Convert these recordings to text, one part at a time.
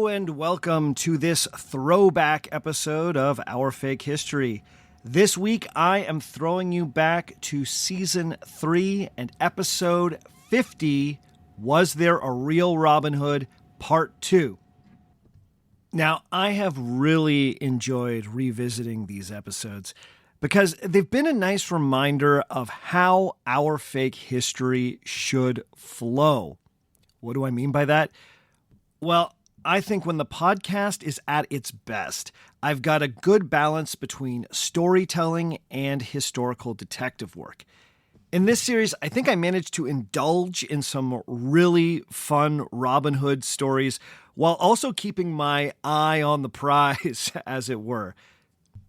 Hello and welcome to this throwback episode of Our Fake History. This week I am throwing you back to Season 3 and Episode 50, Was There a Real Robin Hood? Part 2. Now, I have really enjoyed revisiting these episodes because they've been a nice reminder of how our fake history should flow. What do I mean by that? Well, I think when the podcast is at its best, I've got a good balance between storytelling and historical detective work. In this series, I think I managed to indulge in some really fun Robin Hood stories while also keeping my eye on the prize, as it were.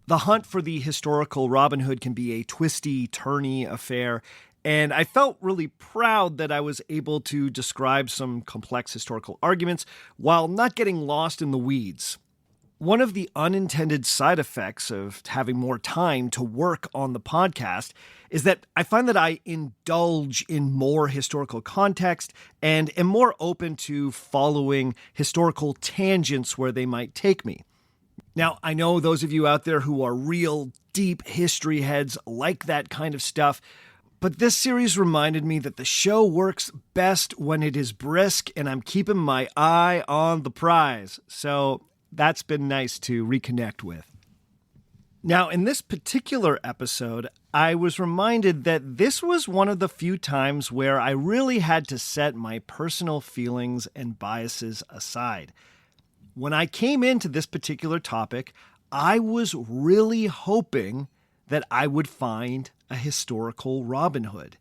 The hunt for the historical Robin Hood can be a twisty, turny affair, and I felt really proud that I was able to describe some complex historical arguments while not getting lost in the weeds. One of the unintended side effects of having more time to work on the podcast is that I find that I indulge in more historical context and am more open to following historical tangents where they might take me. Now, I know those of you out there who are real deep history heads like that kind of stuff, but this series reminded me that the show works best when it is brisk and I'm keeping my eye on the prize. So that's been nice to reconnect with. Now, in this particular episode, I was reminded that this was one of the few times where I really had to set my personal feelings and biases aside. When I came into this particular topic, I was really hoping that I would find a historical Robin Hood.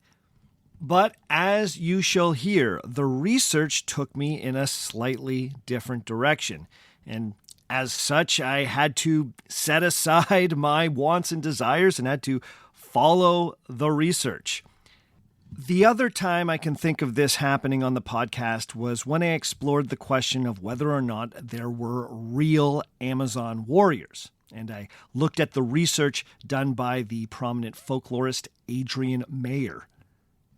But as you shall hear, the research took me in a slightly different direction. And as such, I had to set aside my wants and desires and had to follow the research. The other time I can think of this happening on the podcast was when I explored the question of whether or not there were real Amazon warriors. And I looked at the research done by the prominent folklorist Adrian Mayer.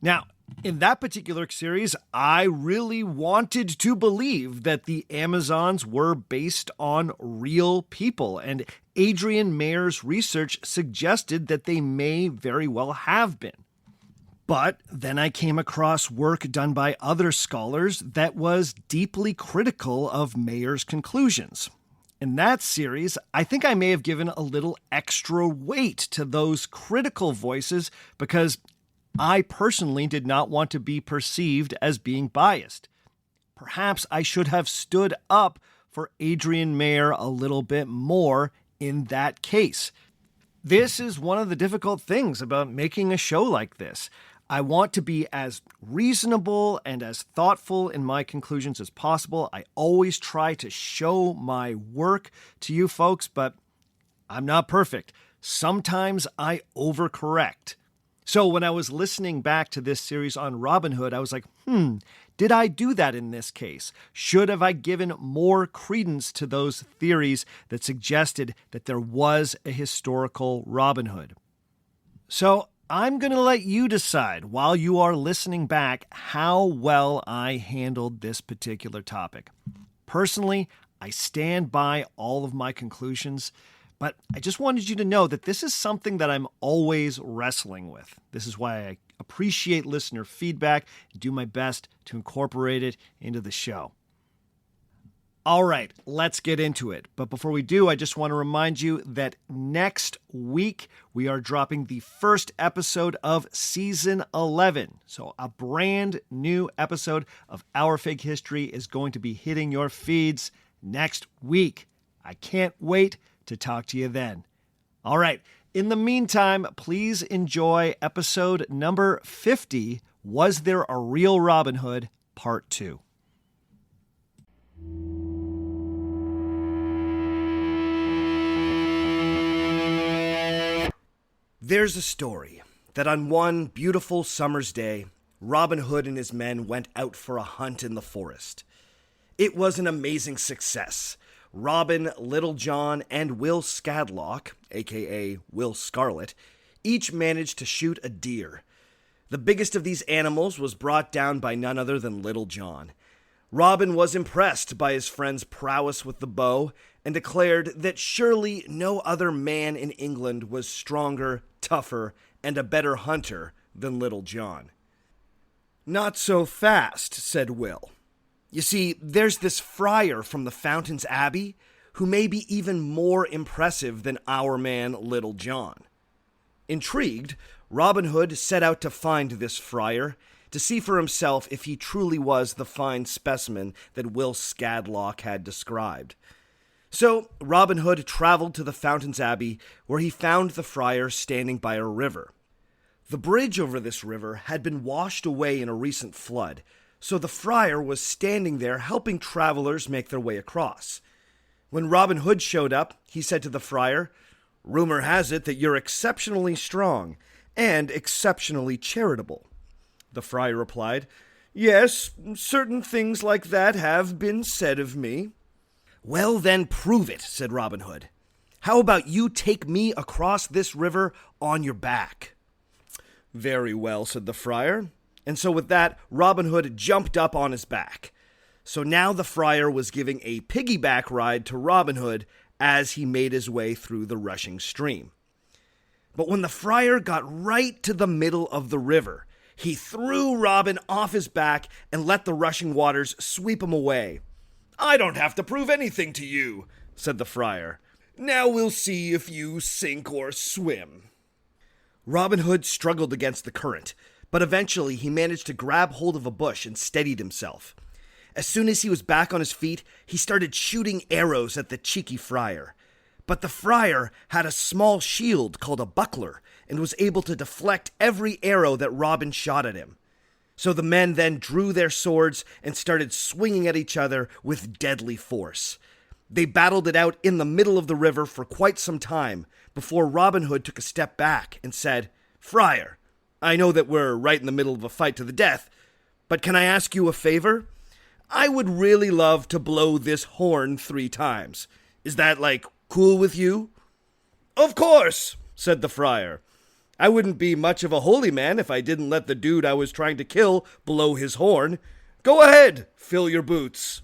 Now, in that particular series, I really wanted to believe that the Amazons were based on real people, and Adrian Mayer's research suggested that they may very well have been. But then I came across work done by other scholars that was deeply critical of Mayer's conclusions. In that series, I think I may have given a little extra weight to those critical voices because I personally did not want to be perceived as being biased. Perhaps I should have stood up for Adrian Mayer a little bit more in that case. This is one of the difficult things about making a show like this. I want to be as reasonable and as thoughtful in my conclusions as possible. I always try to show my work to you folks, but I'm not perfect. Sometimes I overcorrect. So when I was listening back to this series on Robin Hood, I was like, did I do that in this case? Should have I given more credence to those theories that suggested that there was a historical Robin Hood? So I'm going to let you decide while you are listening back how well I handled this particular topic. Personally, I stand by all of my conclusions, but I just wanted you to know that this is something that I'm always wrestling with. This is why I appreciate listener feedback and do my best to incorporate it into the show. All right, let's get into it. But before we do, I just want to remind you that next week we are dropping the first episode of Season 11. So a brand new episode of Our Fake History is going to be hitting your feeds next week. I can't wait to talk to you then. All right, in the meantime, please enjoy episode number 50, Was There a Real Robin Hood? Part 2. There's a story that on one beautiful summer's day, Robin Hood and his men went out for a hunt in the forest. It was an amazing success. Robin, Little John, and Will Scadlock, aka Will Scarlet, each managed to shoot a deer. The biggest of these animals was brought down by none other than Little John. Robin was impressed by his friend's prowess with the bow and declared that surely no other man in England was stronger, tougher, and a better hunter than Little John. "Not so fast," said Will. "You see, there's this friar from the Fountains Abbey who may be even more impressive than our man Little John." Intrigued, Robin Hood set out to find this friar to see for himself if he truly was the fine specimen that Will Scadlock had described. So Robin Hood traveled to the Fountains Abbey, where he found the friar standing by a river. The bridge over this river had been washed away in a recent flood, so the friar was standing there helping travelers make their way across. When Robin Hood showed up, he said to the friar, "Rumor has it that you're exceptionally strong and exceptionally charitable." The friar replied, "Yes, certain things like that have been said of me." "Well, then prove it," said Robin Hood. "How about you take me across this river on your back?" "Very well," said the friar. And so with that, Robin Hood jumped up on his back. So now the friar was giving a piggyback ride to Robin Hood as he made his way through the rushing stream. But when the friar got right to the middle of the river, he threw Robin off his back and let the rushing waters sweep him away. "I don't have to prove anything to you," said the friar. "Now we'll see if you sink or swim." Robin Hood struggled against the current, but eventually he managed to grab hold of a bush and steadied himself. As soon as he was back on his feet, he started shooting arrows at the cheeky friar. But the friar had a small shield called a buckler and was able to deflect every arrow that Robin shot at him. So the men then drew their swords and started swinging at each other with deadly force. They battled it out in the middle of the river for quite some time before Robin Hood took a step back and said, "Friar, I know that we're right in the middle of a fight to the death, but can I ask you a favor? I would really love to blow this horn 3 times. Is that, cool with you?" "Of course," said the friar. "I wouldn't be much of a holy man if I didn't let the dude I was trying to kill blow his horn. Go ahead, fill your boots."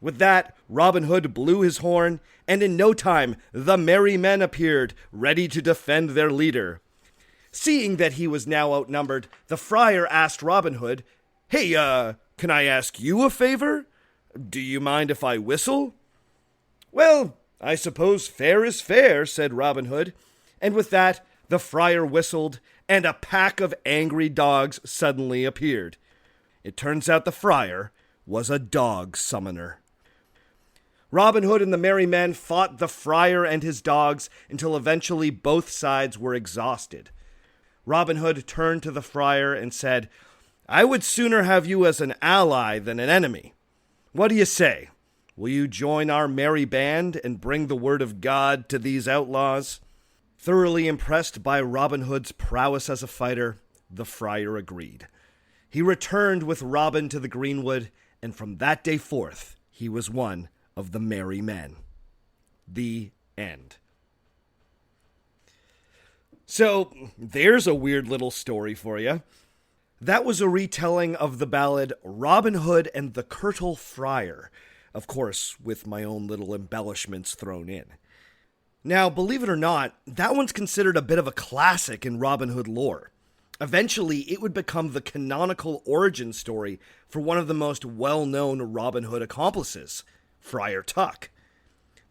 With that, Robin Hood blew his horn, and in no time, the merry men appeared, ready to defend their leader. Seeing that he was now outnumbered, the friar asked Robin Hood, "Hey, can I ask you a favor? Do you mind if I whistle?" "Well, I suppose fair is fair," said Robin Hood, and with that, the friar whistled, and a pack of angry dogs suddenly appeared. It turns out the friar was a dog summoner. Robin Hood and the merry men fought the friar and his dogs until eventually both sides were exhausted. Robin Hood turned to the friar and said, "I would sooner have you as an ally than an enemy. What do you say? Will you join our merry band and bring the word of God to these outlaws?" Thoroughly impressed by Robin Hood's prowess as a fighter, the friar agreed. He returned with Robin to the greenwood, and from that day forth, he was one of the merry men. The end. So, there's a weird little story for you. That was a retelling of the ballad Robin Hood and the Curtal Friar, of course, with my own little embellishments thrown in. Now, believe it or not, that one's considered a bit of a classic in Robin Hood lore. Eventually, it would become the canonical origin story for one of the most well-known Robin Hood accomplices, Friar Tuck.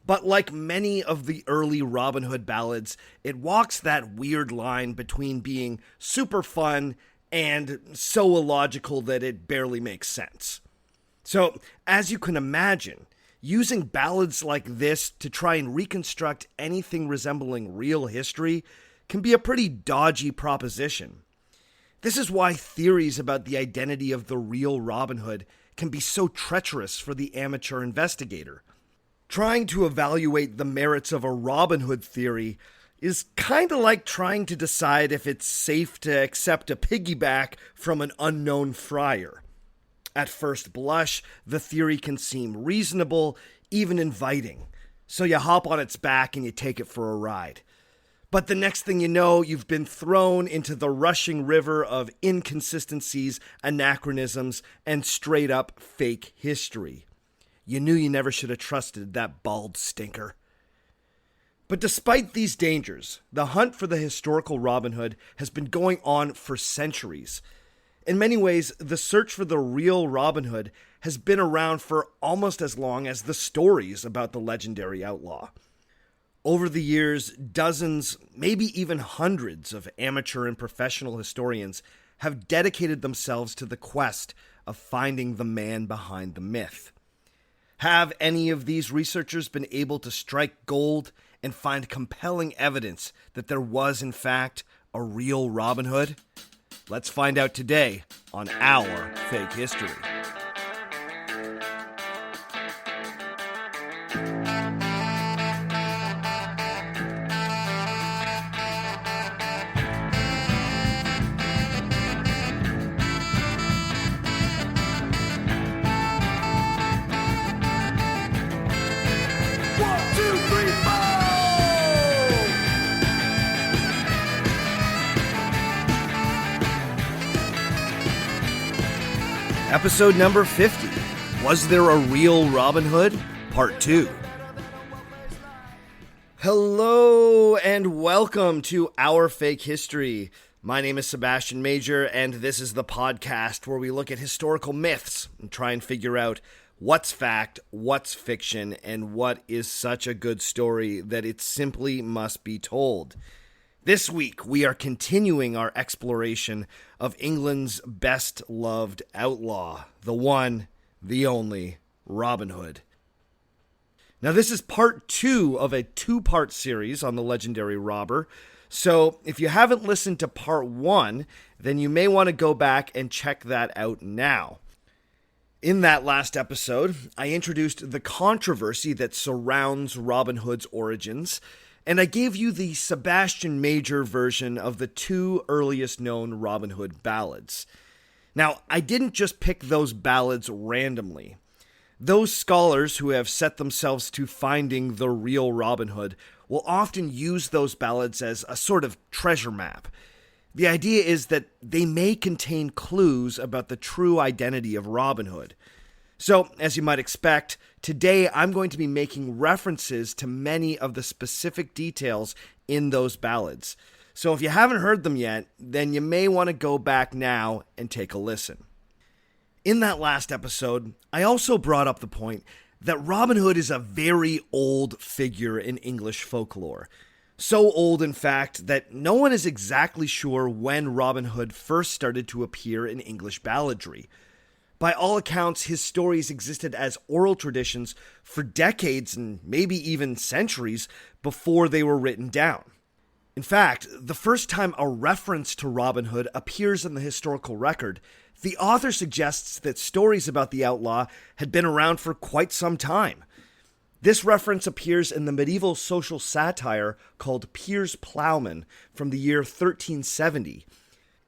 But like many of the early Robin Hood ballads, it walks that weird line between being super fun and so illogical that it barely makes sense. So, as you can imagine, using ballads like this to try and reconstruct anything resembling real history can be a pretty dodgy proposition. This is why theories about the identity of the real Robin Hood can be so treacherous for the amateur investigator. Trying to evaluate the merits of a Robin Hood theory is kind of like trying to decide if it's safe to accept a piggyback from an unknown friar. At first blush, the theory can seem reasonable, even inviting, so you hop on its back and you take it for a ride. But the next thing you know, you've been thrown into the rushing river of inconsistencies, anachronisms, and straight up fake history. You knew you never should have trusted that bald stinker. But despite these dangers, the hunt for the historical Robin Hood has been going on for centuries. In many ways, the search for the real Robin Hood has been around for almost as long as the stories about the legendary outlaw. Over the years, dozens, maybe even hundreds of amateur and professional historians have dedicated themselves to the quest of finding the man behind the myth. Have any of these researchers been able to strike gold and find compelling evidence that there was, in fact, a real Robin Hood? Let's find out today on Our Fake History. Episode number 50, Was There a Real Robin Hood? Part 2. Hello and welcome to Our Fake History. My name is Sebastian Major, and this is the podcast where we look at historical myths and try and figure out what's fact, what's fiction, and what is such a good story that it simply must be told. This week, we are continuing our exploration of England's best-loved outlaw, the one, the only, Robin Hood. Now, this is part 2 of a 2-part series on the legendary robber, so if you haven't listened to part 1, then you may want to go back and check that out now. In that last episode, I introduced the controversy that surrounds Robin Hood's origins, and I gave you the Sebastian Major version of the 2 earliest known Robin Hood ballads. Now, I didn't just pick those ballads randomly. Those scholars who have set themselves to finding the real Robin Hood will often use those ballads as a sort of treasure map. The idea is that they may contain clues about the true identity of Robin Hood. So, as you might expect, today I'm going to be making references to many of the specific details in those ballads. So if you haven't heard them yet, then you may want to go back now and take a listen. In that last episode, I also brought up the point that Robin Hood is a very old figure in English folklore. So old, in fact, that no one is exactly sure when Robin Hood first started to appear in English balladry. By all accounts, his stories existed as oral traditions for decades and maybe even centuries before they were written down. In fact, the first time a reference to Robin Hood appears in the historical record, the author suggests that stories about the outlaw had been around for quite some time. This reference appears in the medieval social satire called Piers Plowman from the year 1370.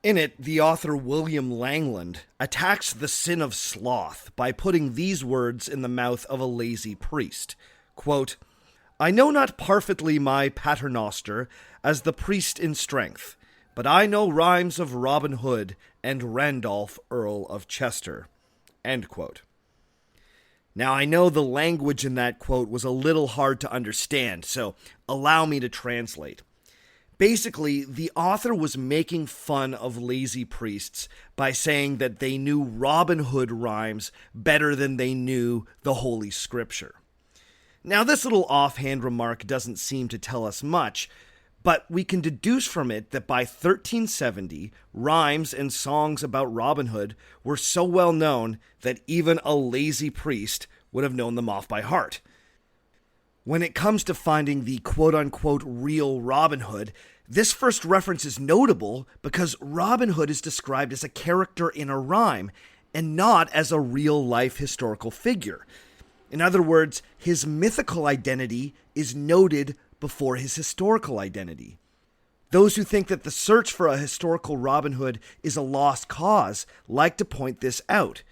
In it, the author William Langland attacks the sin of sloth by putting these words in the mouth of a lazy priest. Quote, I know not parfitly my paternoster as the priest in strength, but I know rhymes of Robin Hood and Randolph, Earl of Chester. End quote. Now, I know the language in that quote was a little hard to understand, so allow me to translate. Basically, the author was making fun of lazy priests by saying that they knew Robin Hood rhymes better than they knew the Holy Scripture. Now, this little offhand remark doesn't seem to tell us much, but we can deduce from it that by 1370, rhymes and songs about Robin Hood were so well known that even a lazy priest would have known them off by heart. When it comes to finding the quote-unquote real Robin Hood, this first reference is notable because Robin Hood is described as a character in a rhyme and not as a real-life historical figure. In other words, his mythical identity is noted before his historical identity. Those who think that the search for a historical Robin Hood is a lost cause like to point this out.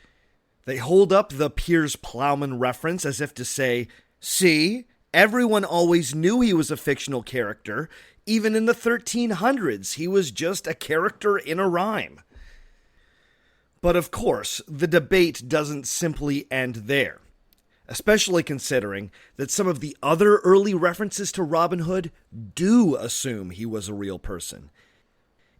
They hold up the Piers Plowman reference as if to say, see, Everyone always knew he was a fictional character. Even in the 1300s, he was just a character in a rhyme. But of course, the debate doesn't simply end there, especially considering that some of the other early references to Robin Hood do assume he was a real person.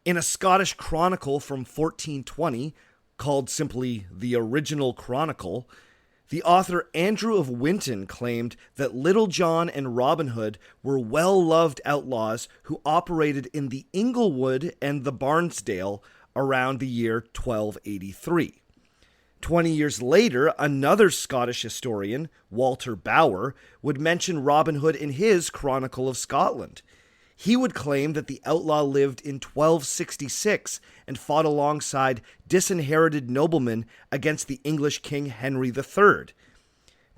In a Scottish chronicle from 1420, called simply the Original Chronicle, the author Andrew of Winton claimed that Little John and Robin Hood were well-loved outlaws who operated in the Inglewood and the Barnesdale around the year 1283. 20 years later, another Scottish historian, Walter Bower, would mention Robin Hood in his Chronicle of Scotland. He would claim that the outlaw lived in 1266 and fought alongside disinherited noblemen against the English King Henry III.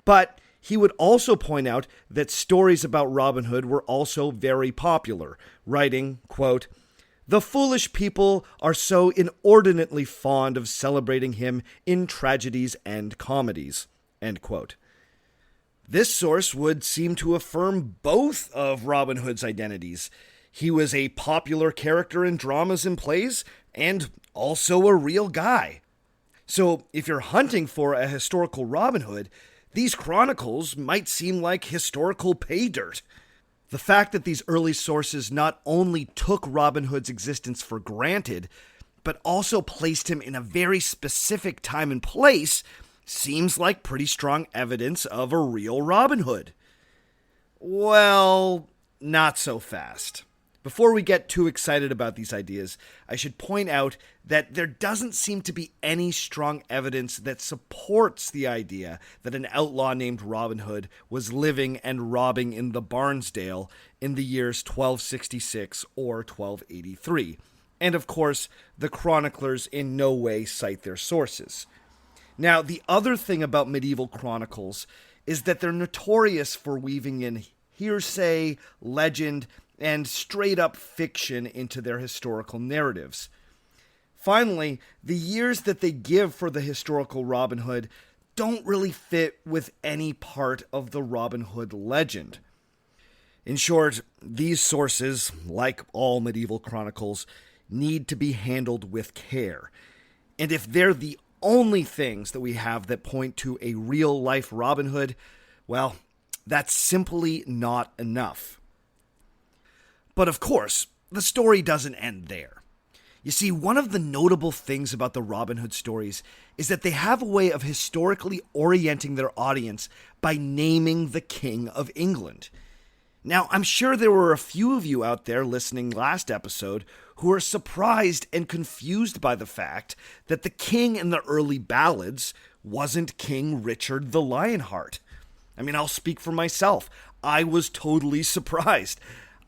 But he would also point out that stories about Robin Hood were also very popular, writing, quote, "The foolish people are so inordinately fond of celebrating him in tragedies and comedies," end quote. This source would seem to affirm both of Robin Hood's identities. He was a popular character in dramas and plays, and also a real guy. So if you're hunting for a historical Robin Hood, these chronicles might seem like historical pay dirt. The fact that these early sources not only took Robin Hood's existence for granted, but also placed him in a very specific time and place seems like pretty strong evidence of a real Robin Hood. Well, not so fast. Before we get too excited about these ideas, I should point out that there doesn't seem to be any strong evidence that supports the idea that an outlaw named Robin Hood was living and robbing in the Barnesdale in the years 1266 or 1283. And of course, the chroniclers in no way cite their sources. Now, the other thing about medieval chronicles is that they're notorious for weaving in hearsay, legend, and straight-up fiction into their historical narratives. Finally, the years that they give for the historical Robin Hood don't really fit with any part of the Robin Hood legend. In short, these sources, like all medieval chronicles, need to be handled with care. And if they're the only things that we have that point to a real-life Robin Hood, well, that's simply not enough. But of course, the story doesn't end there. You see, one of the notable things about the Robin Hood stories is that they have a way of historically orienting their audience by naming the King of England. Now, I'm sure there were a few of you out there listening last episode who are surprised and confused by the fact that the king in the early ballads wasn't King Richard the Lionheart. I mean, I'll speak for myself. I was totally surprised.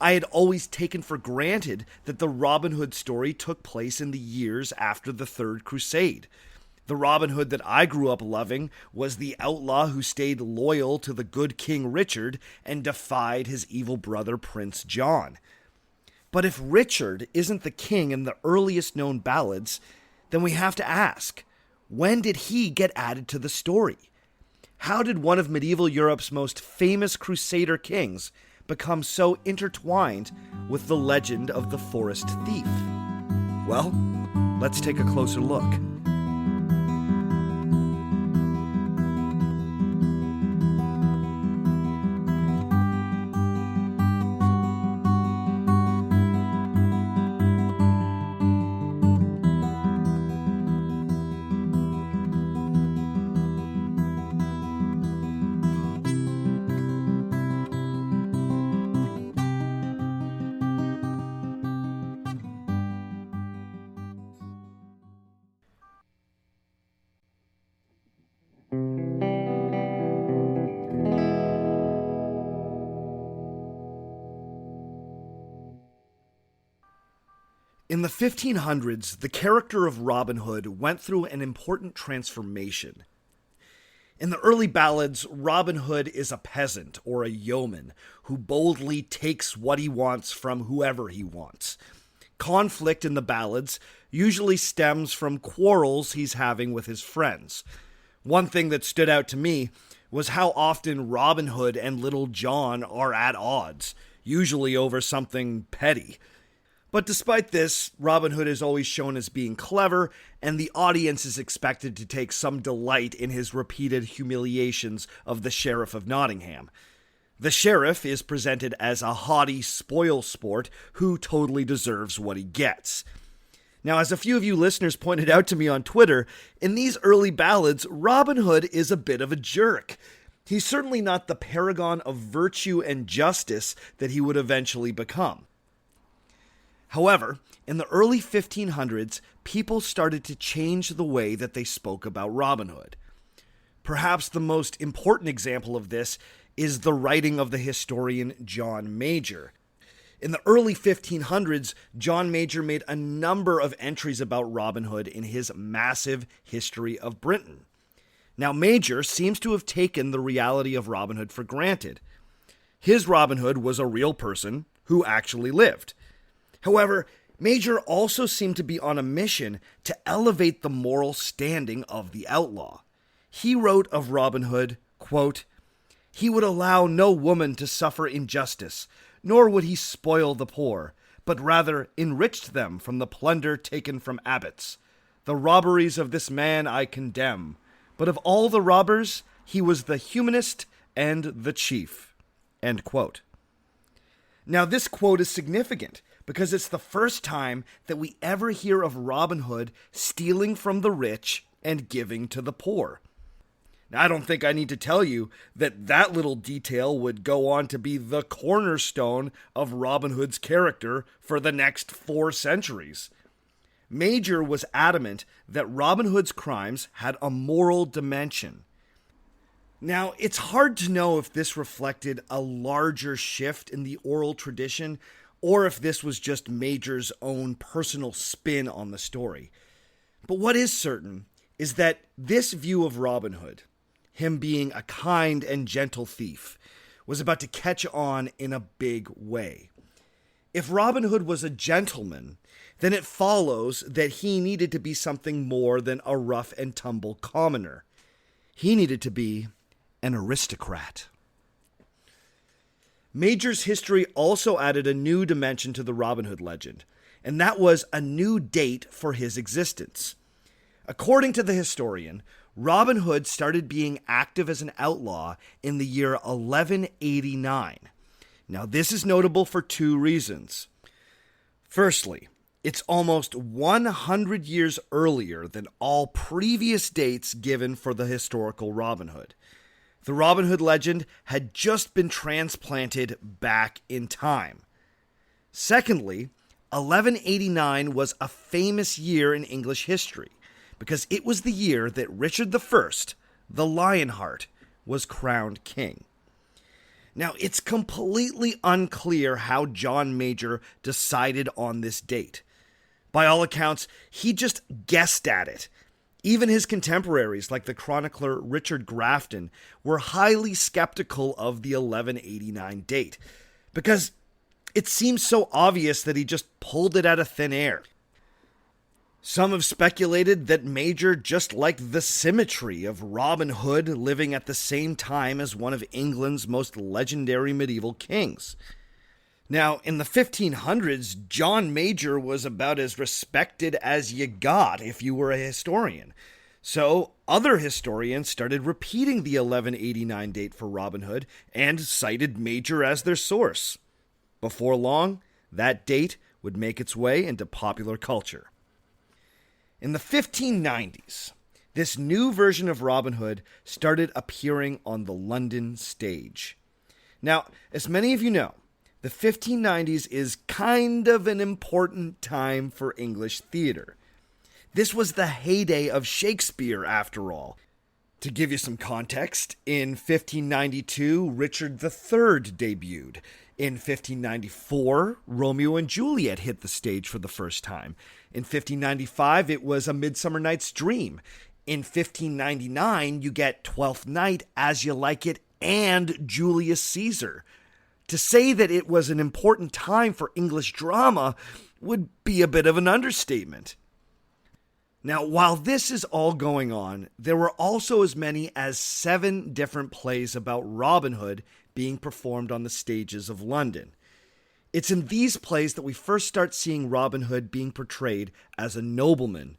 I had always taken for granted that the Robin Hood story took place in the years after the Third Crusade. The Robin Hood that I grew up loving was the outlaw who stayed loyal to the good King Richard and defied his evil brother Prince John. But if Richard isn't the king in the earliest known ballads, then we have to ask, when did he get added to the story? How did one of medieval Europe's most famous crusader kings become so intertwined with the legend of the forest thief? Well, let's take a closer look. In the 1500s, the character of Robin Hood went through an important transformation. In the early ballads, Robin Hood is a peasant or a yeoman who boldly takes what he wants from whoever he wants. Conflict in the ballads usually stems from quarrels he's having with his friends. One thing that stood out to me was how often Robin Hood and Little John are at odds, usually over something petty. But despite this, Robin Hood is always shown as being clever, and the audience is expected to take some delight in his repeated humiliations of the Sheriff of Nottingham. The sheriff is presented as a haughty spoil-sport who totally deserves what he gets. Now, as a few of you listeners pointed out to me on Twitter, in these early ballads, Robin Hood is a bit of a jerk. He's certainly not the paragon of virtue and justice that he would eventually become. However, in the early 1500s, people started to change the way that they spoke about Robin Hood. Perhaps the most important example of this is the writing of the historian John Major. In the early 1500s, John Major made a number of entries about Robin Hood in his massive History of Britain. Now, Major seems to have taken the reality of Robin Hood for granted. His Robin Hood was a real person who actually lived. However, Major also seemed to be on a mission to elevate the moral standing of the outlaw. He wrote of Robin Hood, quote, "He would allow no woman to suffer injustice, nor would he spoil the poor, but rather enriched them from the plunder taken from abbots. The robberies of this man I condemn, but of all the robbers, he was the humanest and the chief." End quote. Now, this quote is significant because it's the first time that we ever hear of Robin Hood stealing from the rich and giving to the poor. Now, I don't think I need to tell you that that little detail would go on to be the cornerstone of Robin Hood's character for the next 4 centuries. Major was adamant that Robin Hood's crimes had a moral dimension. Now, it's hard to know if this reflected a larger shift in the oral tradition or if this was just Major's own personal spin on the story. But what is certain is that this view of Robin Hood, him being a kind and gentle thief, was about to catch on in a big way. If Robin Hood was a gentleman, then it follows that he needed to be something more than a rough and tumble commoner. He needed to be an aristocrat. Major's history also added a new dimension to the Robin Hood legend, and that was a new date for his existence. According to the historian, Robin Hood started being active as an outlaw in the year 1189. Now, this is notable for 2 reasons. Firstly, it's almost 100 years earlier than all previous dates given for the historical Robin Hood. The Robin Hood legend had just been transplanted back in time. Secondly, 1189 was a famous year in English history because it was the year that Richard I, the Lionheart, was crowned king. Now, it's completely unclear how John Major decided on this date. By all accounts, he just guessed at it. Even his contemporaries, like the chronicler Richard Grafton, were highly skeptical of the 1189 date, because it seems so obvious that he just pulled it out of thin air. Some have speculated that Major just liked the symmetry of Robin Hood living at the same time as one of England's most legendary medieval kings. Now, in the 1500s, John Major was about as respected as you got if you were a historian. So, other historians started repeating the 1189 date for Robin Hood and cited Major as their source. Before long, that date would make its way into popular culture. In the 1590s, this new version of Robin Hood started appearing on the London stage. Now, as many of you know, the 1590s is kind of an important time for English theater. This was the heyday of Shakespeare, after all. To give you some context, in 1592, Richard III debuted. In 1594, Romeo and Juliet hit the stage for the first time. In 1595, it was A Midsummer Night's Dream. In 1599, you get Twelfth Night, As You Like It, and Julius Caesar. To say that it was an important time for English drama would be a bit of an understatement. Now, while this is all going on, there were also as many as 7 different plays about Robin Hood being performed on the stages of London. It's in these plays that we first start seeing Robin Hood being portrayed as a nobleman.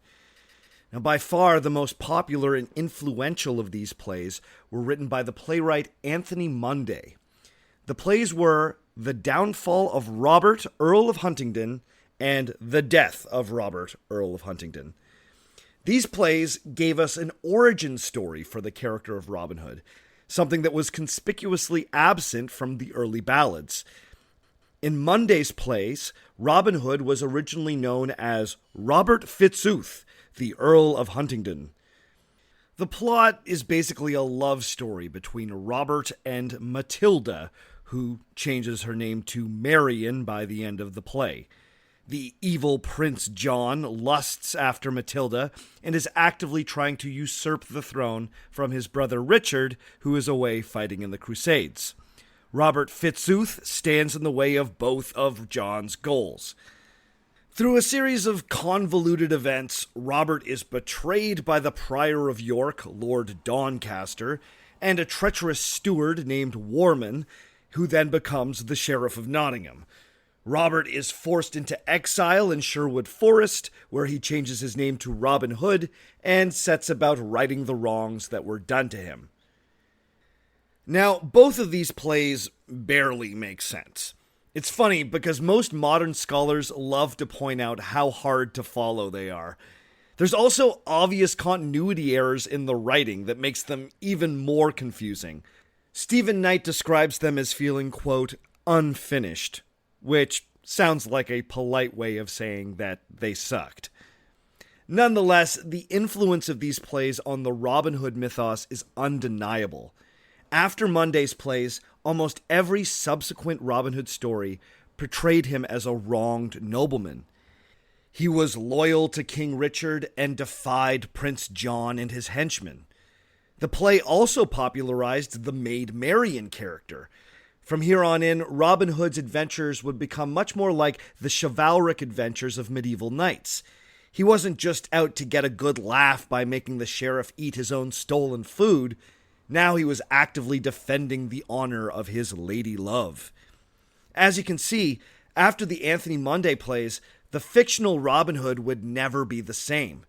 Now, by far the most popular and influential of these plays were written by the playwright Anthony Munday. The plays were The Downfall of Robert, Earl of Huntingdon, and The Death of Robert, Earl of Huntingdon. These plays gave us an origin story for the character of Robin Hood, something that was conspicuously absent from the early ballads. In Munday's plays, Robin Hood was originally known as Robert Fitzooth, the Earl of Huntingdon. The plot is basically a love story between Robert and Matilda, who changes her name to Marian by the end of the play. The evil Prince John lusts after Matilda and is actively trying to usurp the throne from his brother Richard, who is away fighting in the Crusades. Robert Fitzooth stands in the way of both of John's goals. Through a series of convoluted events, Robert is betrayed by the Prior of York, Lord Doncaster, and a treacherous steward named Warman, who then becomes the Sheriff of Nottingham. Robert is forced into exile in Sherwood Forest, where he changes his name to Robin Hood and sets about righting the wrongs that were done to him. Now, both of these plays barely make sense. It's funny because most modern scholars love to point out how hard to follow they are. There's also obvious continuity errors in the writing that makes them even more confusing. Stephen Knight describes them as feeling, quote, unfinished, which sounds like a polite way of saying that they sucked. Nonetheless, the influence of these plays on the Robin Hood mythos is undeniable. After Munday's plays, almost every subsequent Robin Hood story portrayed him as a wronged nobleman. He was loyal to King Richard and defied Prince John and his henchmen. The play also popularized the Maid Marian character. From here on in, Robin Hood's adventures would become much more like the chivalric adventures of medieval knights. He wasn't just out to get a good laugh by making the sheriff eat his own stolen food. Now he was actively defending the honor of his lady love. As you can see, after the Anthony Munday plays, the fictional Robin Hood would never be the same.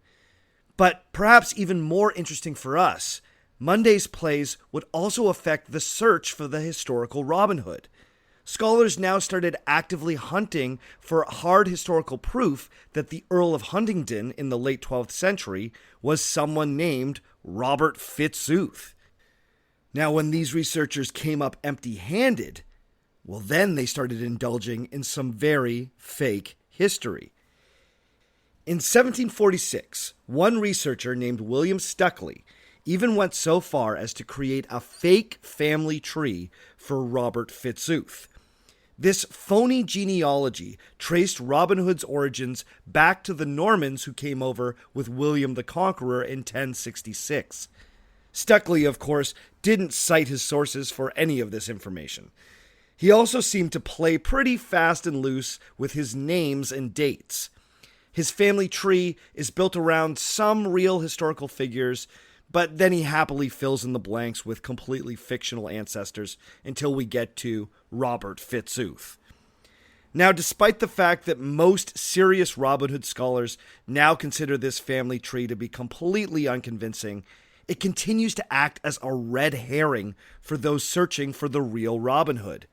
But perhaps even more interesting for us, Munday's plays would also affect the search for the historical Robin Hood. Scholars now started actively hunting for hard historical proof that the Earl of Huntingdon in the late 12th century was someone named Robert Fitzooth. Now, when these researchers came up empty-handed, well, then they started indulging in some very fake history. In 1746, one researcher named William Stuckley even went so far as to create a fake family tree for Robert Fitzooth. This phony genealogy traced Robin Hood's origins back to the Normans who came over with William the Conqueror in 1066. Stuckley, of course, didn't cite his sources for any of this information. He also seemed to play pretty fast and loose with his names and dates. His family tree is built around some real historical figures, but then he happily fills in the blanks with completely fictional ancestors until we get to Robert Fitzooth. Now, despite the fact that most serious Robin Hood scholars now consider this family tree to be completely unconvincing, it continues to act as a red herring for those searching for the real Robin Hood.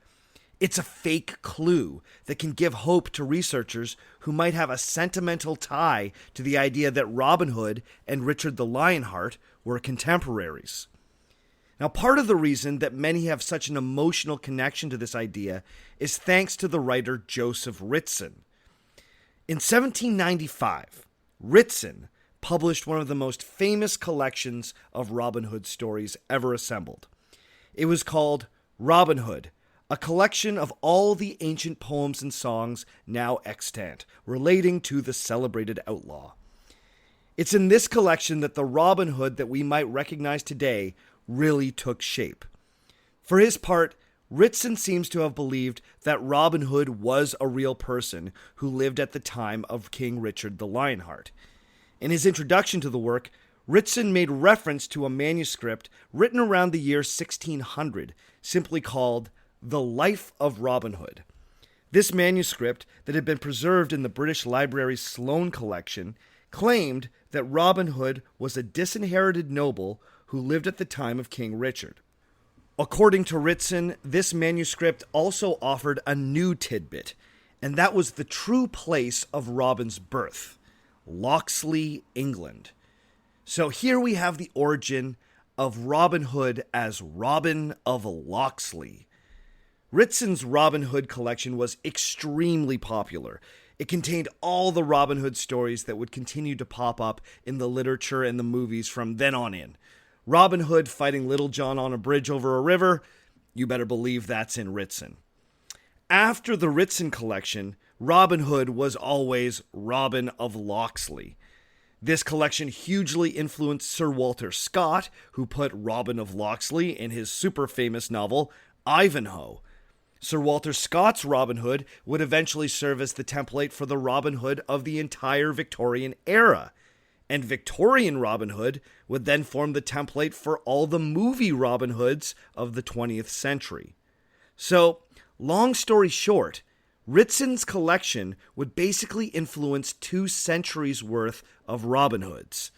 It's a fake clue that can give hope to researchers who might have a sentimental tie to the idea that Robin Hood and Richard the Lionheart were contemporaries. Now, part of the reason that many have such an emotional connection to this idea is thanks to the writer Joseph Ritson. In 1795, Ritson published one of the most famous collections of Robin Hood stories ever assembled. It was called Robin Hood, a collection of all the ancient poems and songs now extant, relating to the celebrated outlaw. It's in this collection that the Robin Hood that we might recognize today really took shape. For his part, Ritson seems to have believed that Robin Hood was a real person who lived at the time of King Richard the Lionheart. In his introduction to the work, Ritson made reference to a manuscript written around the year 1600, simply called The Life of Robin Hood. This manuscript, that had been preserved in the British Library's Sloane collection, claimed that Robin Hood was a disinherited noble who lived at the time of King Richard. According to Ritson, this manuscript also offered a new tidbit, and that was the true place of Robin's birth, Locksley, England. So here we have the origin of Robin Hood as Robin of Locksley. Ritson's Robin Hood collection was extremely popular. It contained all the Robin Hood stories that would continue to pop up in the literature and the movies from then on in. Robin Hood fighting Little John on a bridge over a river, you better believe that's in Ritson. After the Ritson collection, Robin Hood was always Robin of Locksley. This collection hugely influenced Sir Walter Scott, who put Robin of Locksley in his super famous novel, Ivanhoe. Sir Walter Scott's Robin Hood would eventually serve as the template for the Robin Hood of the entire Victorian era. And Victorian Robin Hood would then form the template for all the movie Robin Hoods of the 20th century. So, long story short, Ritson's collection would basically influence 2 centuries worth of Robin Hoods.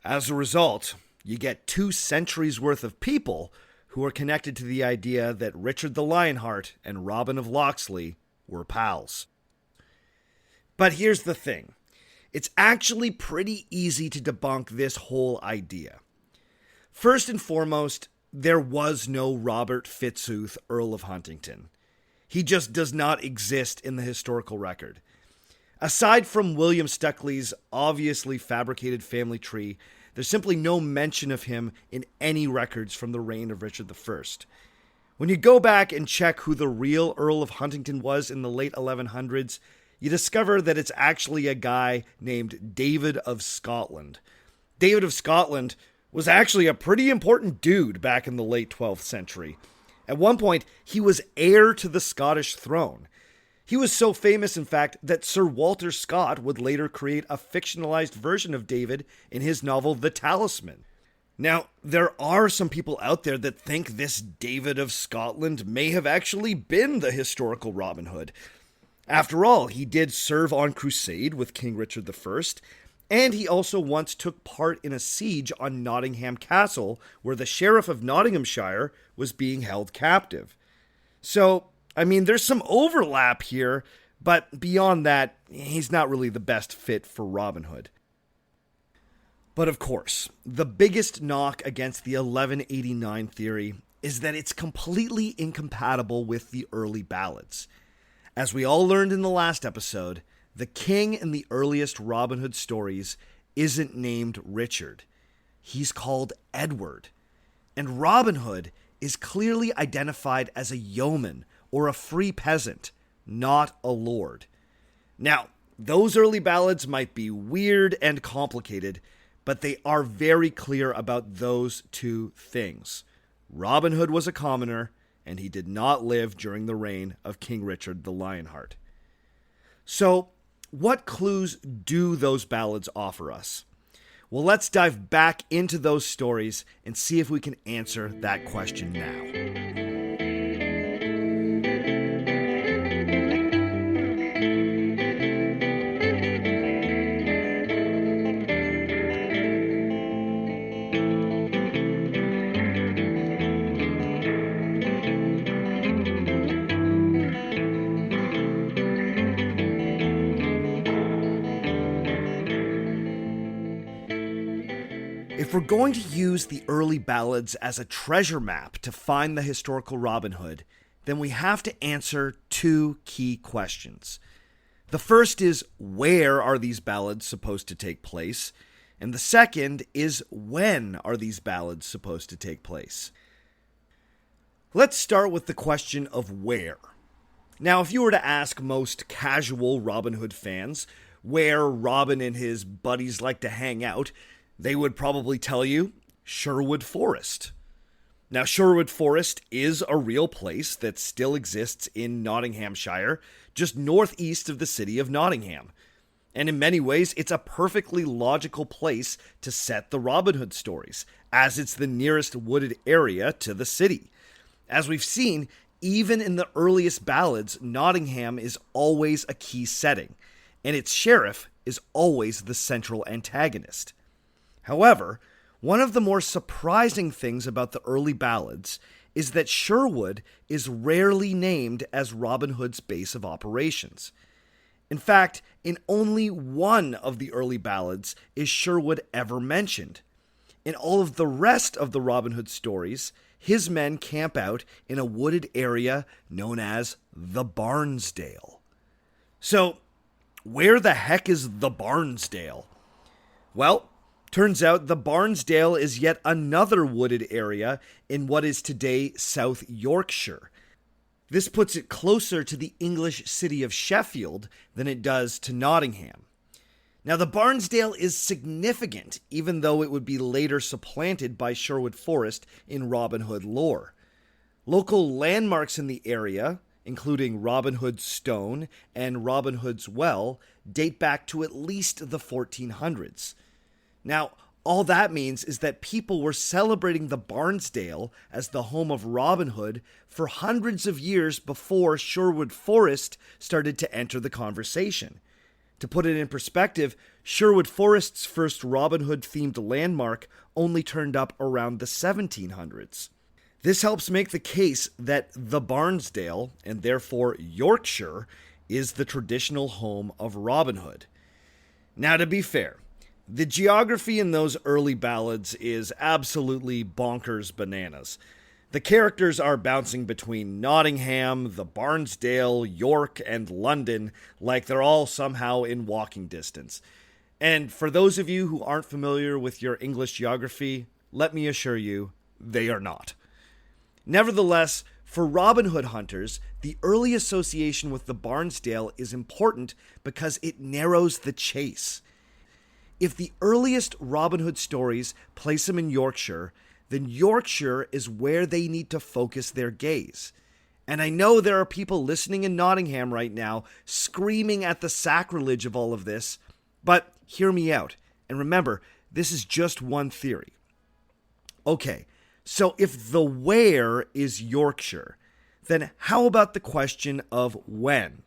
As a result, you get 2 centuries worth of people who are connected to the idea that Richard the Lionheart and Robin of Locksley were pals. But here's the thing. It's actually pretty easy to debunk this whole idea. First and foremost, there was no Robert Fitzooth, Earl of Huntingdon. He just does not exist in the historical record. Aside from William Stukeley's obviously fabricated family tree, there's simply no mention of him in any records from the reign of Richard I. When you go back and check who the real Earl of Huntingdon was in the late 1100s, you discover that it's actually a guy named David of Scotland. David of Scotland was actually a pretty important dude back in the late 12th century. At one point, he was heir to the Scottish throne. He was so famous, in fact, that Sir Walter Scott would later create a fictionalized version of David in his novel The Talisman. Now, there are some people out there that think this David of Scotland may have actually been the historical Robin Hood. After all, he did serve on crusade with King Richard I, and he also once took part in a siege on Nottingham Castle, where the Sheriff of Nottinghamshire was being held captive. So, I mean, there's some overlap here, but beyond that, he's not really the best fit for Robin Hood. But of course, the biggest knock against the 1189 theory is that it's completely incompatible with the early ballads. As we all learned in the last episode, the king in the earliest Robin Hood stories isn't named Richard. He's called Edward. And Robin Hood is clearly identified as a yeoman or a free peasant, not a lord. Now, those early ballads might be weird and complicated, but they are very clear about those 2 things. Robin Hood was a commoner, and he did not live during the reign of King Richard the Lionheart. So, what clues do those ballads offer us? Well, let's dive back into those stories and see if we can answer that question now. If we're going to use the early ballads as a treasure map to find the historical Robin Hood, then we have to answer 2 key questions. The first is, where are these ballads supposed to take place? And the second is, when are these ballads supposed to take place? Let's start with the question of where. Now, if you were to ask most casual Robin Hood fans where Robin and his buddies like to hang out, they would probably tell you Sherwood Forest. Now, Sherwood Forest is a real place that still exists in Nottinghamshire, just northeast of the city of Nottingham. And in many ways, it's a perfectly logical place to set the Robin Hood stories, as it's the nearest wooded area to the city. As we've seen, even in the earliest ballads, Nottingham is always a key setting, and its sheriff is always the central antagonist. However, one of the more surprising things about the early ballads is that Sherwood is rarely named as Robin Hood's base of operations. In fact, in only one of the early ballads is Sherwood ever mentioned. In all of the rest of the Robin Hood stories, his men camp out in a wooded area known as the Barnsdale. So, where the heck is the Barnsdale? Well, turns out the Barnsdale is yet another wooded area in what is today South Yorkshire. This puts it closer to the English city of Sheffield than it does to Nottingham. Now, the Barnsdale is significant, even though it would be later supplanted by Sherwood Forest in Robin Hood lore. Local landmarks in the area, including Robin Hood's Stone and Robin Hood's Well, date back to at least the 1400s. Now, all that means is that people were celebrating the Barnsdale as the home of Robin Hood for hundreds of years before Sherwood Forest started to enter the conversation. To put it in perspective, Sherwood Forest's first Robin Hood-themed landmark only turned up around the 1700s. This helps make the case that the Barnsdale, and therefore Yorkshire, is the traditional home of Robin Hood. Now, to be fair, the geography in those early ballads is absolutely bonkers bananas. The characters are bouncing between Nottingham, the Barnsdale, York, and London like they're all somehow in walking distance. And for those of you who aren't familiar with your English geography, let me assure you, they are not. Nevertheless, for Robin Hood hunters, the early association with the Barnsdale is important because it narrows the chase. If the earliest Robin Hood stories place them in Yorkshire, then Yorkshire is where they need to focus their gaze. And I know there are people listening in Nottingham right now screaming at the sacrilege of all of this, but hear me out. And remember, this is just one theory. Okay, so if the where is Yorkshire, then how about the question of when?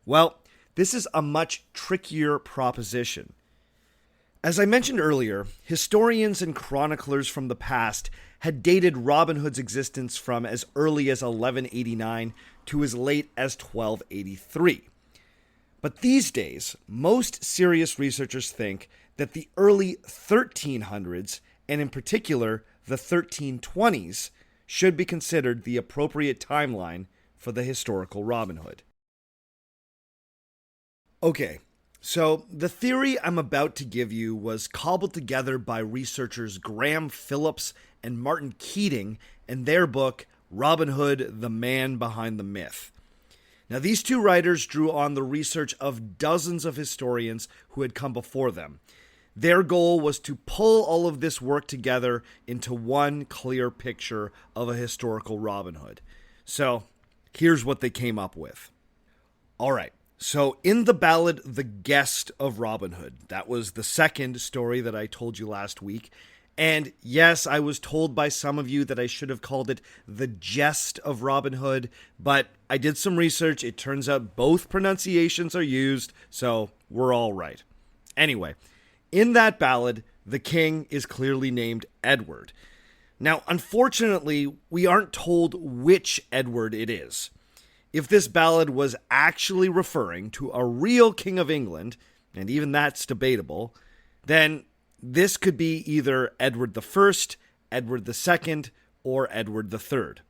Well, this is a much trickier proposition. As I mentioned earlier, historians and chroniclers from the past had dated Robin Hood's existence from as early as 1189 to as late as 1283. But these days, most serious researchers think that the early 1300s, and in particular the 1320s, should be considered the appropriate timeline for the historical Robin Hood. Okay. So, the theory I'm about to give you was cobbled together by researchers Graham Phillips and Martin Keating in their book, Robin Hood, the Man Behind the Myth. Now, these two writers drew on the research of dozens of historians who had come before them. Their goal was to pull all of this work together into one clear picture of a historical Robin Hood. So, here's what they came up with. All right. So in the ballad, The Guest of Robin Hood, that was the second story that I told you last week. And yes, I was told by some of you that I should have called it The Jest of Robin Hood, but I did some research. It turns out both pronunciations are used, so we're all right. Anyway, in that ballad, the king is clearly named Edward. Now, unfortunately, we aren't told which Edward it is. If this ballad was actually referring to a real king of England, and even that's debatable, then this could be either Edward I, Edward II, or Edward III.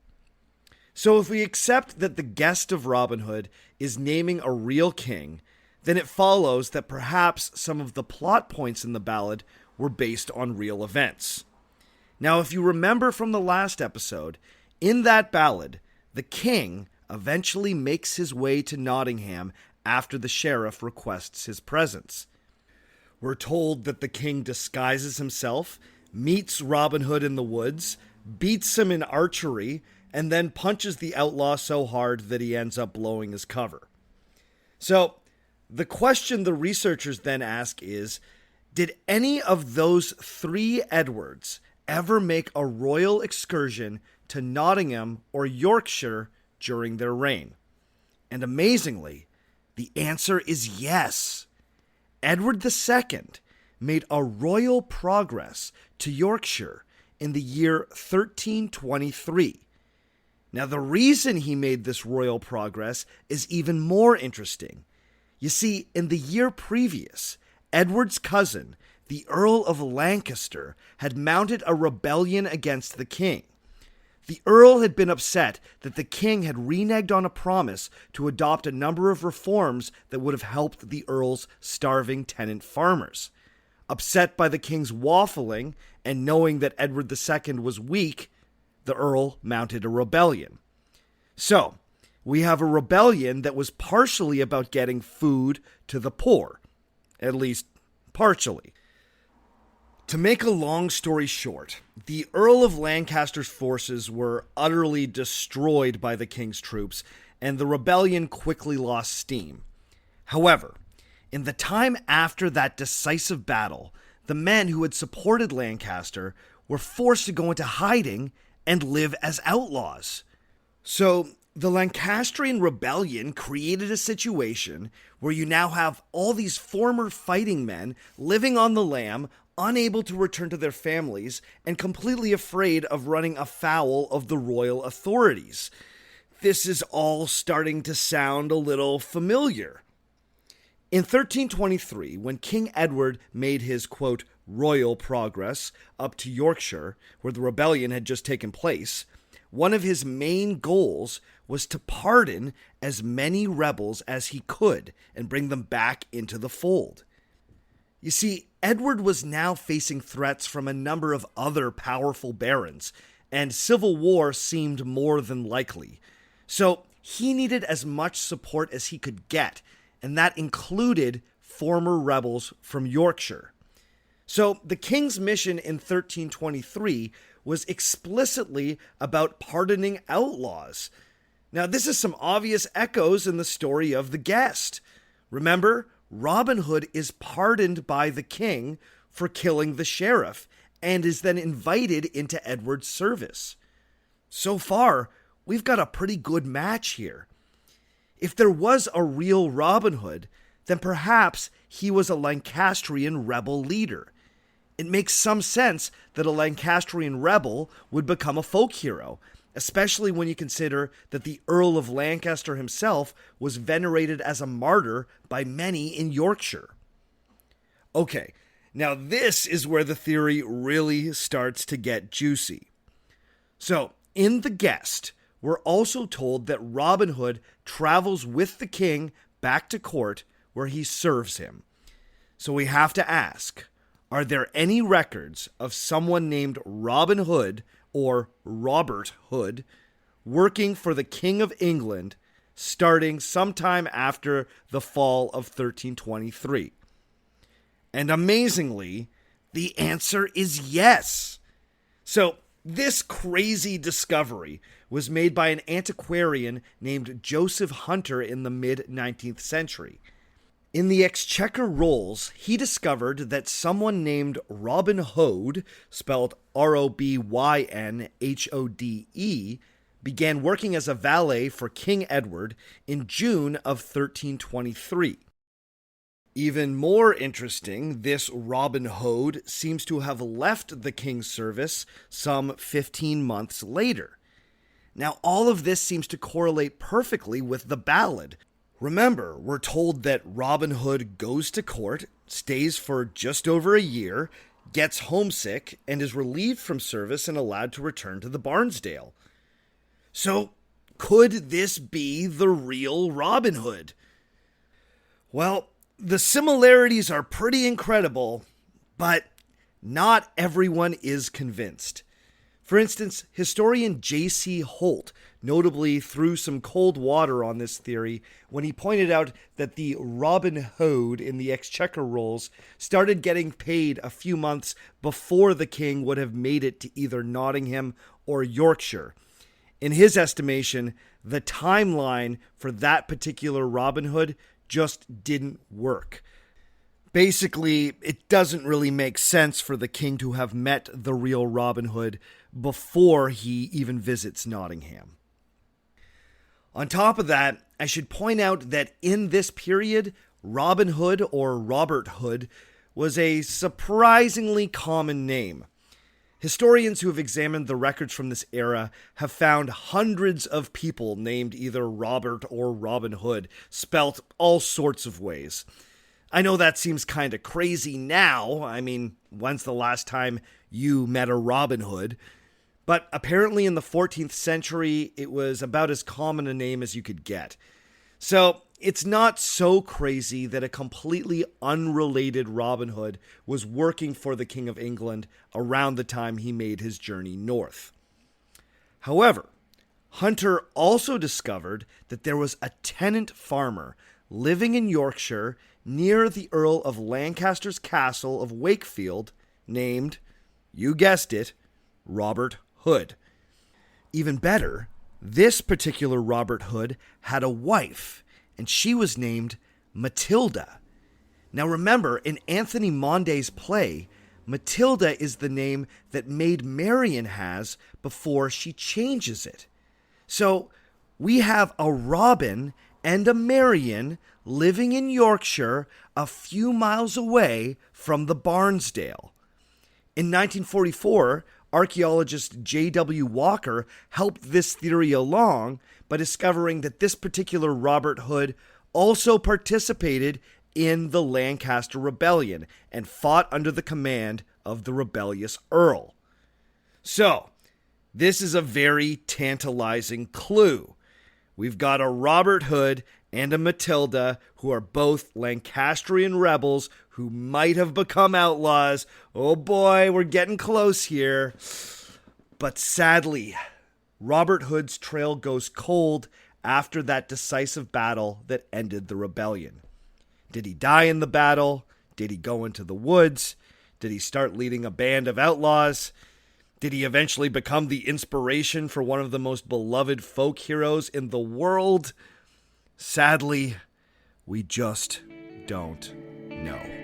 So if we accept that the guest of Robin Hood is naming a real king, then it follows that perhaps some of the plot points in the ballad were based on real events. Now, if you remember from the last episode, in that ballad, the king eventually makes his way to Nottingham after the sheriff requests his presence. We're told that the king disguises himself, meets Robin Hood in the woods, beats him in archery, and then punches the outlaw so hard that he ends up blowing his cover. So, The question the researchers then ask is, did any of those three Edwards ever make a royal excursion to Nottingham or Yorkshire during their reign? And amazingly, the answer is yes. Edward II made a royal progress to Yorkshire in the year 1323. Now, the reason he made this royal progress is even more interesting. You see, in the year previous, Edward's cousin, the Earl of Lancaster, had mounted a rebellion against the king. The Earl had been upset that the king had reneged on a promise to adopt a number of reforms that would have helped the Earl's starving tenant farmers. Upset by the king's waffling and knowing that Edward II was weak, the Earl mounted a rebellion. So, we have a rebellion that was partially about getting food to the poor. At least, partially. To make a long story short, the Earl of Lancaster's forces were utterly destroyed by the king's troops, and the rebellion quickly lost steam. However, in the time after that decisive battle, the men who had supported Lancaster were forced to go into hiding and live as outlaws. So, the Lancastrian rebellion created a situation where you now have all these former fighting men living on the lam, unable to return to their families, and completely afraid of running afoul of the royal authorities. This is all starting to sound a little familiar. In 1323, when King Edward made his, quote, royal progress up to Yorkshire, where the rebellion had just taken place, one of his main goals was to pardon as many rebels as he could and bring them back into the fold. You see, Edward was now facing threats from a number of other powerful barons, and civil war seemed more than likely. So he needed as much support as he could get, and that included former rebels from Yorkshire. So the king's mission in 1323 was explicitly about pardoning outlaws. Now, this is some obvious echoes in the story of The Guest. Remember, Robin Hood is pardoned by the king for killing the sheriff and is then invited into Edward's service. So far, we've got a pretty good match here. If there was a real Robin Hood, then perhaps he was a Lancastrian rebel leader. It makes some sense that a Lancastrian rebel would become a folk hero, especially when you consider that the Earl of Lancaster himself was venerated as a martyr by many in Yorkshire. Okay, now this is where the theory really starts to get juicy. So, in The Guest, we're also told that Robin Hood travels with the king back to court where he serves him. So we have to ask, are there any records of someone named Robin Hood or Robert Hood working for the King of England starting sometime after the fall of 1323? And amazingly, the answer is yes. So this crazy discovery was made by an antiquarian named Joseph Hunter in the mid-19th century. In the Exchequer Rolls, he discovered that someone named Robin Hood, spelled Robynhode, began working as a valet for King Edward in June of 1323. Even more interesting, this Robin Hood seems to have left the king's service some 15 months later. Now, all of this seems to correlate perfectly with the ballad. Remember, we're told that Robin Hood goes to court, stays for just over a year, gets homesick, and is relieved from service and allowed to return to the Barnsdale. So, could this be the real Robin Hood? Well, the similarities are pretty incredible, but not everyone is convinced. For instance, historian J.C. Holt notably threw some cold water on this theory when he pointed out that the Robin Hood in the Exchequer Rolls started getting paid a few months before the king would have made it to either Nottingham or Yorkshire. In his estimation, the timeline for that particular Robin Hood just didn't work. Basically, it doesn't really make sense for the king to have met the real Robin Hood before he even visits Nottingham. On top of that, I should point out that in this period, Robin Hood or Robert Hood was a surprisingly common name. Historians who have examined the records from this era have found hundreds of people named either Robert or Robin Hood, spelt all sorts of ways. I know that seems kind of crazy now. I mean, when's the last time you met a Robin Hood? But apparently in the 14th century, it was about as common a name as you could get. So it's not so crazy that a completely unrelated Robin Hood was working for the King of England around the time he made his journey north. However, Hunter also discovered that there was a tenant farmer living in Yorkshire near the Earl of Lancaster's castle of Wakefield named, you guessed it, Robert Hood. Even better, this particular Robert Hood had a wife, and she was named Matilda. Now remember, in Anthony Monday's play, Matilda is the name that Maid Marian has before she changes it. So we have a Robin and a Marian living in Yorkshire a few miles away from the Barnsdale. In 1944, archaeologist J.W. Walker helped this theory along by discovering that this particular Robert Hood also participated in the Lancaster Rebellion and fought under the command of the rebellious Earl. So, this is a very tantalizing clue. We've got a Robert Hood and a Matilda who are both Lancastrian rebels who might have become outlaws. Oh boy, we're getting close here. But sadly, Robert Hood's trail goes cold after that decisive battle that ended the rebellion. Did he die in the battle? Did he go into the woods? Did he start leading a band of outlaws? Did he eventually become the inspiration for one of the most beloved folk heroes in the world? Sadly, we just don't know.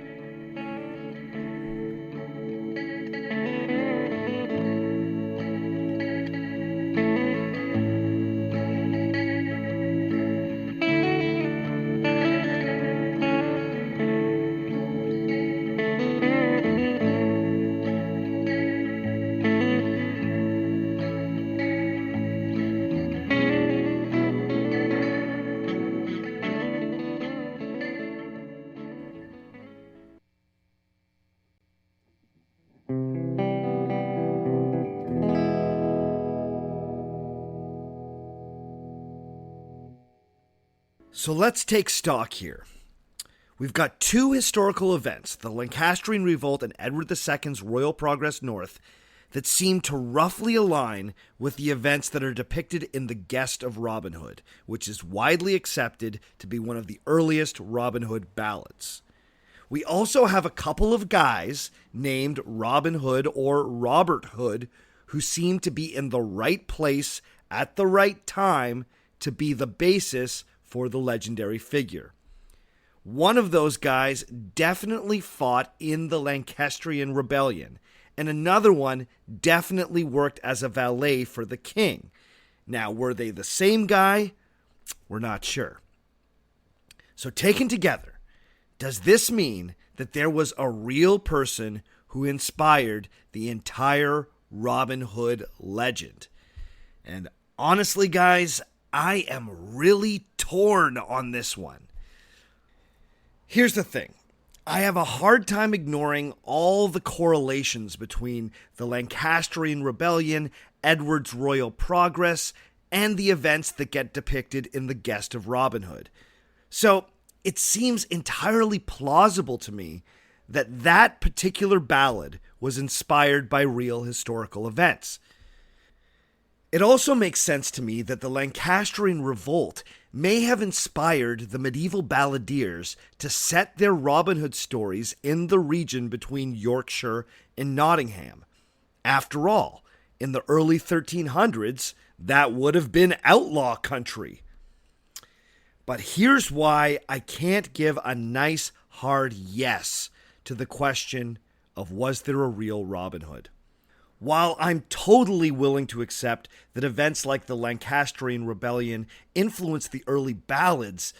So let's take stock here. We've got two historical events, the Lancastrian Revolt and Edward II's royal progress north, that seem to roughly align with the events that are depicted in The Guest of Robin Hood, which is widely accepted to be one of the earliest Robin Hood ballads. We also have a couple of guys named Robin Hood or Robert Hood who seem to be in the right place at the right time to be the basis for the legendary figure. One of those guys definitely fought in the Lancastrian Rebellion, and another one definitely worked as a valet for the king. Now, were they the same guy? We're not sure. So taken together, does this mean that there was a real person who inspired the entire Robin Hood legend? And honestly, guys, I am really torn on this one. Here's the thing. I have a hard time ignoring all the correlations between the Lancastrian Rebellion, Edward's royal progress, and the events that get depicted in The Guest of Robin Hood. So it seems entirely plausible to me that that particular ballad was inspired by real historical events. It also makes sense to me that the Lancastrian Revolt may have inspired the medieval balladeers to set their Robin Hood stories in the region between Yorkshire and Nottingham. After all, in the early 1300s, that would have been outlaw country. But here's why I can't give a nice hard yes to the question of was there a real Robin Hood. While I'm totally willing to accept that events like the Lancastrian Rebellion influenced the early ballads,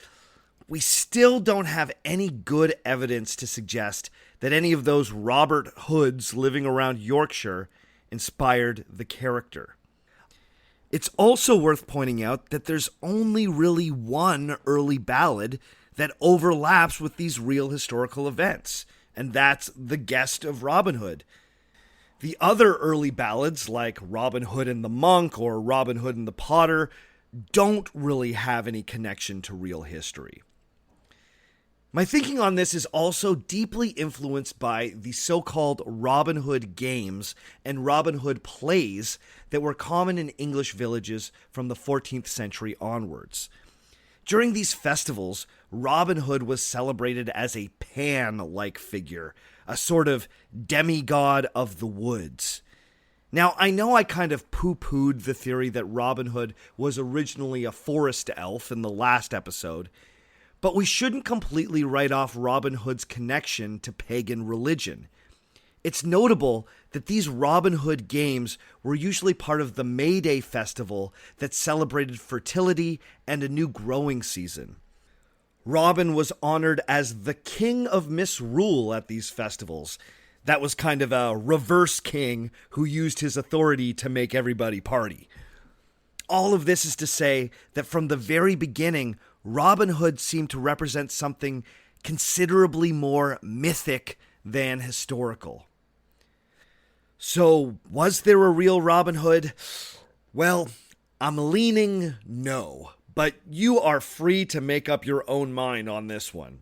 we still don't have any good evidence to suggest that any of those Robert Hoods living around Yorkshire inspired the character. It's also worth pointing out that there's only really one early ballad that overlaps with these real historical events, and that's The Guest of Robin Hood. The other early ballads, like Robin Hood and the Monk or Robin Hood and the Potter, don't really have any connection to real history. My thinking on this is also deeply influenced by the so-called Robin Hood games and Robin Hood plays that were common in English villages from the 14th century onwards. During these festivals, Robin Hood was celebrated as a Pan-like figure, a sort of demigod of the woods. Now, I know I kind of poo-pooed the theory that Robin Hood was originally a forest elf in the last episode, but we shouldn't completely write off Robin Hood's connection to pagan religion. It's notable that these Robin Hood games were usually part of the May Day festival that celebrated fertility and a new growing season. Robin was honored as the king of misrule at these festivals. That was kind of a reverse king who used his authority to make everybody party. All of this is to say that from the very beginning, Robin Hood seemed to represent something considerably more mythic than historical. So, was there a real Robin Hood? Well, I'm leaning no, but you are free to make up your own mind on this one.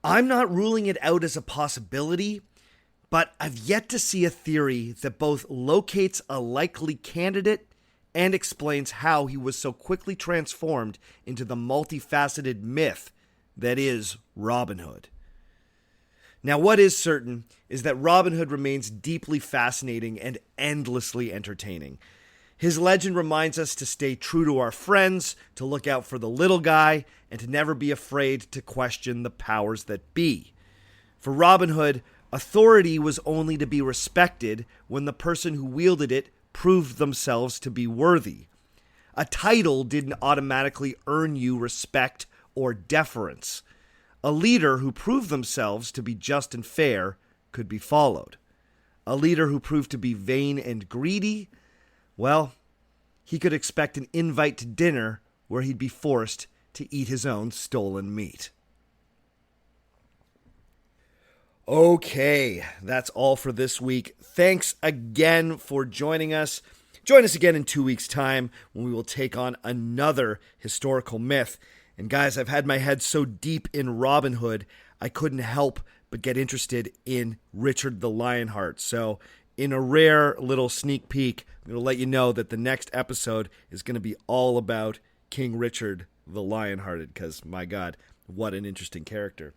I'm not ruling it out as a possibility, but I've yet to see a theory that both locates a likely candidate and explains how he was so quickly transformed into the multifaceted myth that is Robin Hood. Now, what is certain is that Robin Hood remains deeply fascinating and endlessly entertaining. His legend reminds us to stay true to our friends, to look out for the little guy, and to never be afraid to question the powers that be. For Robin Hood, authority was only to be respected when the person who wielded it proved themselves to be worthy. A title didn't automatically earn you respect or deference. A leader who proved themselves to be just and fair could be followed. A leader who proved to be vain and greedy, well, he could expect an invite to dinner where he'd be forced to eat his own stolen meat. Okay, that's all for this week. Thanks again for joining us. Join us again in 2 weeks' time when we will take on another historical myth. And guys, I've had my head so deep in Robin Hood, I couldn't help but get interested in Richard the Lionheart. So in a rare little sneak peek, I'm going to let you know that the next episode is going to be all about King Richard the Lionhearted, because my God, what an interesting character.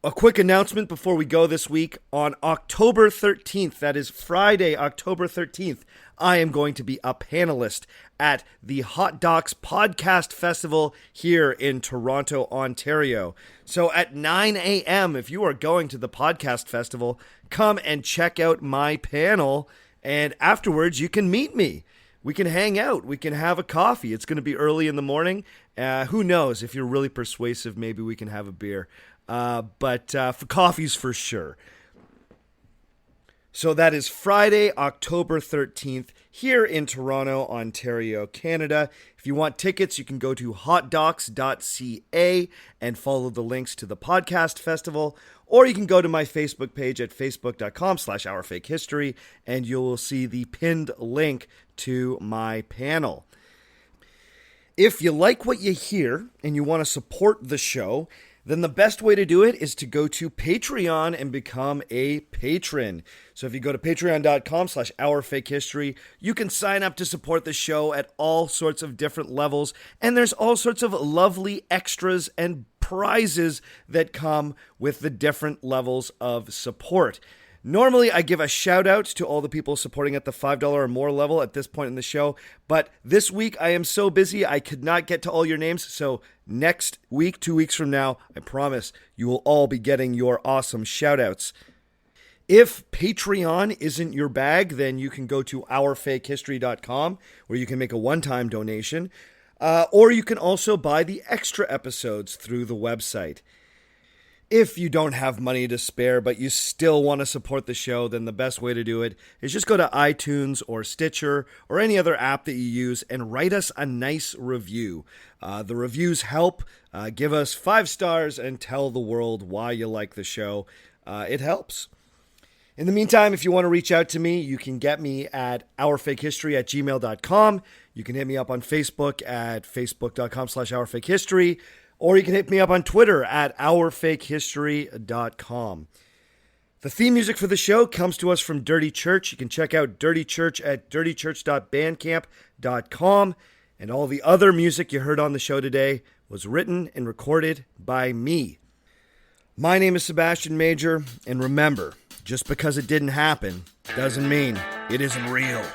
A quick announcement before we go this week. On October 13th, that is Friday, October 13th, I am going to be a panelist at the Hot Docs Podcast Festival here in Toronto, Ontario. So at 9 a.m., if you are going to the podcast festival, come and check out my panel, and afterwards you can meet me. We can hang out. We can have a coffee. It's going to be early in the morning. Who knows? If you're really persuasive, maybe we can have a beer. But for coffees for sure. So that is Friday, October 13th, here in Toronto, Ontario, Canada. If you want tickets, you can go to hotdocs.ca and follow the links to the podcast festival, or you can go to my Facebook page at facebook.com/OurFakeHistory, and you will see the pinned link to my panel. If you like what you hear and you want to support the show, then the best way to do it is to go to Patreon and become a patron. So if you go to patreon.com/OurFakeHistory, you can sign up to support the show at all sorts of different levels. And there's all sorts of lovely extras and prizes that come with the different levels of support. Normally, I give a shout out to all the people supporting at the $5 or more level at this point in the show, but this week I am so busy I could not get to all your names, so next week, 2 weeks from now, I promise you will all be getting your awesome shout outs. If Patreon isn't your bag, then you can go to ourfakehistory.com where you can make a one-time donation, or you can also buy the extra episodes through the website. If you don't have money to spare, but you still want to support the show, then the best way to do it is just go to iTunes or Stitcher or any other app that you use and write us a nice review. The reviews help. Give us 5 stars and tell the world why you like the show. It helps. In the meantime, if you want to reach out to me, you can get me at ourfakehistory@gmail.com. You can hit me up on Facebook at facebook.com/ourfakehistory. Or you can hit me up on Twitter at ourfakehistory.com. The theme music for the show comes to us from Dirty Church. You can check out Dirty Church at dirtychurch.bandcamp.com. And all the other music you heard on the show today was written and recorded by me. My name is Sebastian Major, and remember, just because it didn't happen doesn't mean it isn't real.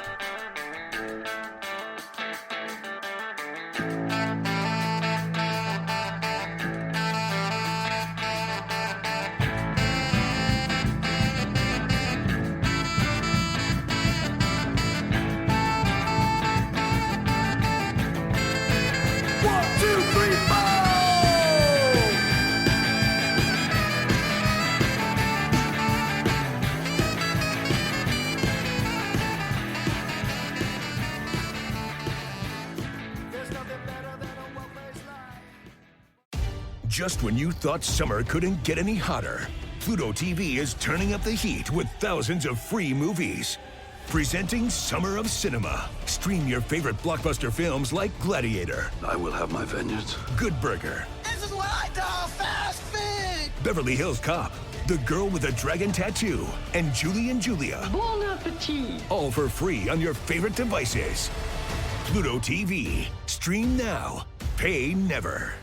Just when you thought summer couldn't get any hotter, Pluto TV is turning up the heat with thousands of free movies. Presenting Summer of Cinema. Stream your favorite blockbuster films like Gladiator. I will have my vengeance. Good Burger. This is what I call fast food. Beverly Hills Cop. The Girl with a Dragon Tattoo. And Julie and Julia. Bon appetit. All for free on your favorite devices. Pluto TV. Stream now. Pay never.